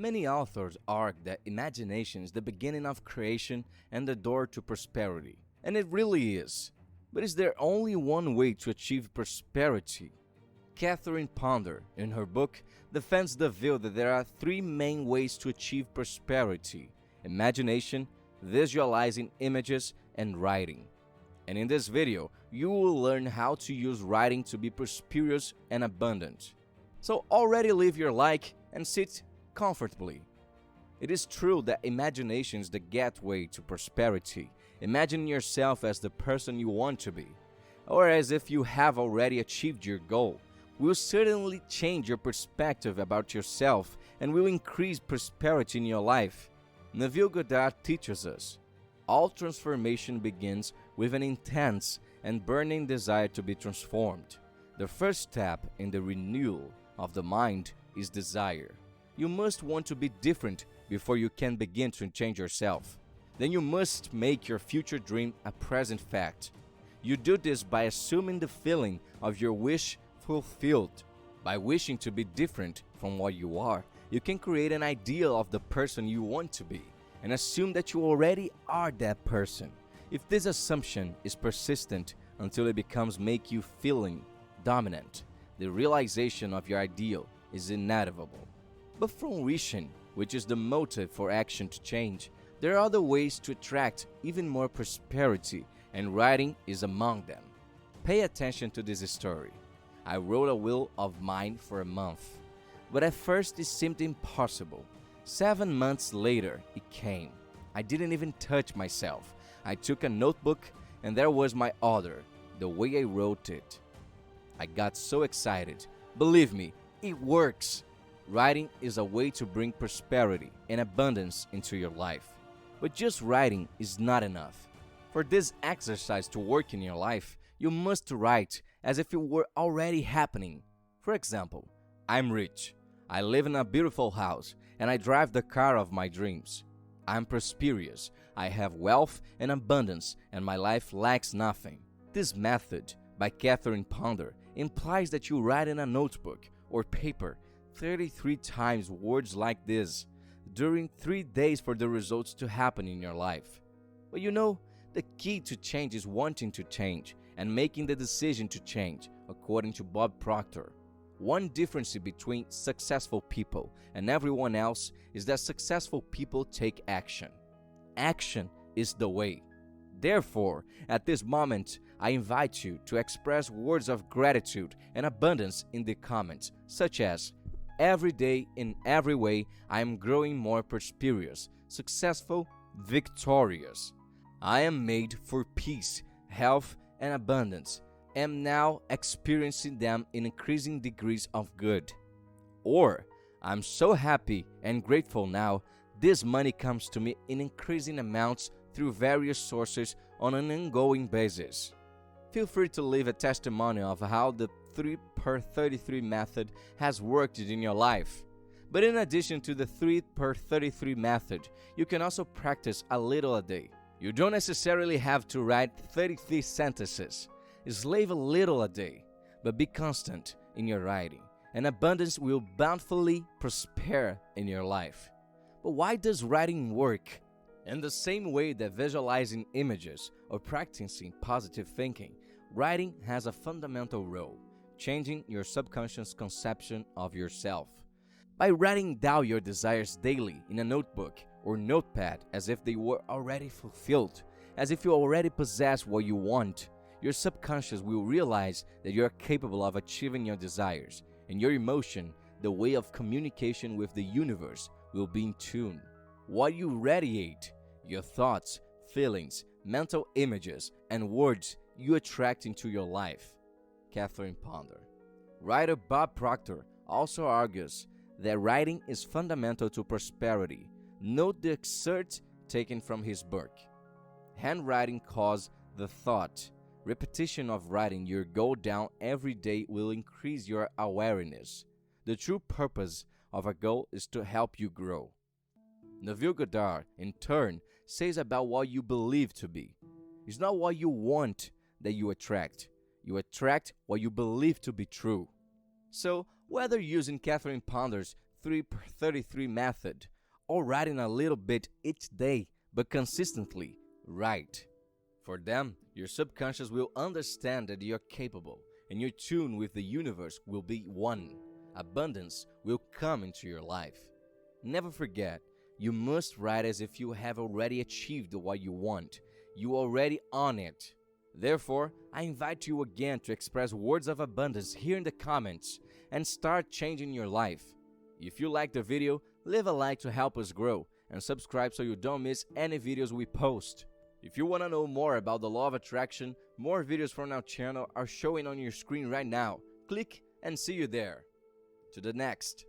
Many authors argue that imagination is the beginning of creation and the door to prosperity. And it really is. But is there only one way to achieve prosperity? Catherine Ponder, in her book, defends the view that there are three main ways to achieve prosperity: imagination, visualizing images, and writing. And in this video, you will learn how to use writing to be prosperous and abundant. So already leave your like and sit comfortably. It is true that imagination is the gateway to prosperity. Imagine yourself as the person you want to be, or as if you have already achieved your goal. Will certainly change your perspective about yourself and will increase prosperity in your life. Neville Goddard teaches us, all transformation begins with an intense and burning desire to be transformed. The first step in the renewal of the mind is desire. You must want to be different before you can begin to change yourself. Then you must make your future dream a present fact. You do this by assuming the feeling of your wish fulfilled. By wishing to be different from what you are, you can create an ideal of the person you want to be and assume that you already are that person. If this assumption is persistent until it becomes make you feeling dominant, the realization of your ideal is inevitable. But from wishing, which is the motive for action to change, there are other ways to attract even more prosperity, and writing is among them. Pay attention to this story. I wrote a will of mine for a month, but at first it seemed impossible. 7 months later, it came. I didn't even touch myself. I took a notebook and there was my order, the way I wrote it. I got so excited. Believe me, it works. Writing is a way to bring prosperity and abundance into your life. But just writing is not enough. For this exercise to work in your life, you must write as if it were already happening. For example, I'm rich. I live in a beautiful house and I drive the car of my dreams. I'm prosperous. I have wealth and abundance and my life lacks nothing. This method, by Catherine Ponder, implies that you write in a notebook or paper 33 times words like this during 3 days for the results to happen in your life. But you know, the key to change is wanting to change and making the decision to change, according to Bob Proctor. One difference between successful people and everyone else is that successful people take action. Action is the way. Therefore, at this moment, I invite you to express words of gratitude and abundance in the comments, such as, every day, in every way, I am growing more prosperous, successful, victorious. I am made for peace, health, and abundance. Am now experiencing them in increasing degrees of good. Or, I'm so happy and grateful now, this money comes to me in increasing amounts through various sources on an ongoing basis. Feel free to leave a testimony of how the 3x33 method has worked in your life. But in addition to the 3x33 method, you can also practice a little a day. You don't necessarily have to write 33 sentences. Slave a little a day, but be constant in your writing, and abundance will bountifully prosper in your life. But why does writing work? In the same way that visualizing images or practicing positive thinking, writing has a fundamental role, changing your subconscious conception of yourself. By writing down your desires daily in a notebook or notepad as if they were already fulfilled, as if you already possess what you want, your subconscious will realize that you are capable of achieving your desires, and your emotion, the way of communication with the universe, will be in tune. What you radiate, your thoughts, feelings, mental images, and words you attract into your life. Catherine Ponder. Writer Bob Proctor also argues that writing is fundamental to prosperity. Note the excerpt taken from his book. Handwriting causes the thought. Repetition of writing your goal down every day will increase your awareness. The true purpose of a goal is to help you grow. Neville Goddard, in turn, says about what you believe to be. It's not what you want that you attract. You attract what you believe to be true. So, whether using Catherine Ponder's 33 method, or writing a little bit each day but consistently, write. For them, your subconscious will understand that you're capable, and your tune with the universe will be one. Abundance will come into your life. Never forget, you must write as if you have already achieved what you want. You already own it. Therefore, I invite you again to express words of abundance here in the comments and start changing your life. If you liked the video, leave a like to help us grow and subscribe so you don't miss any videos we post. If you want to know more about the law of attraction, more videos from our channel are showing on your screen right now. Click and see you there. To the next.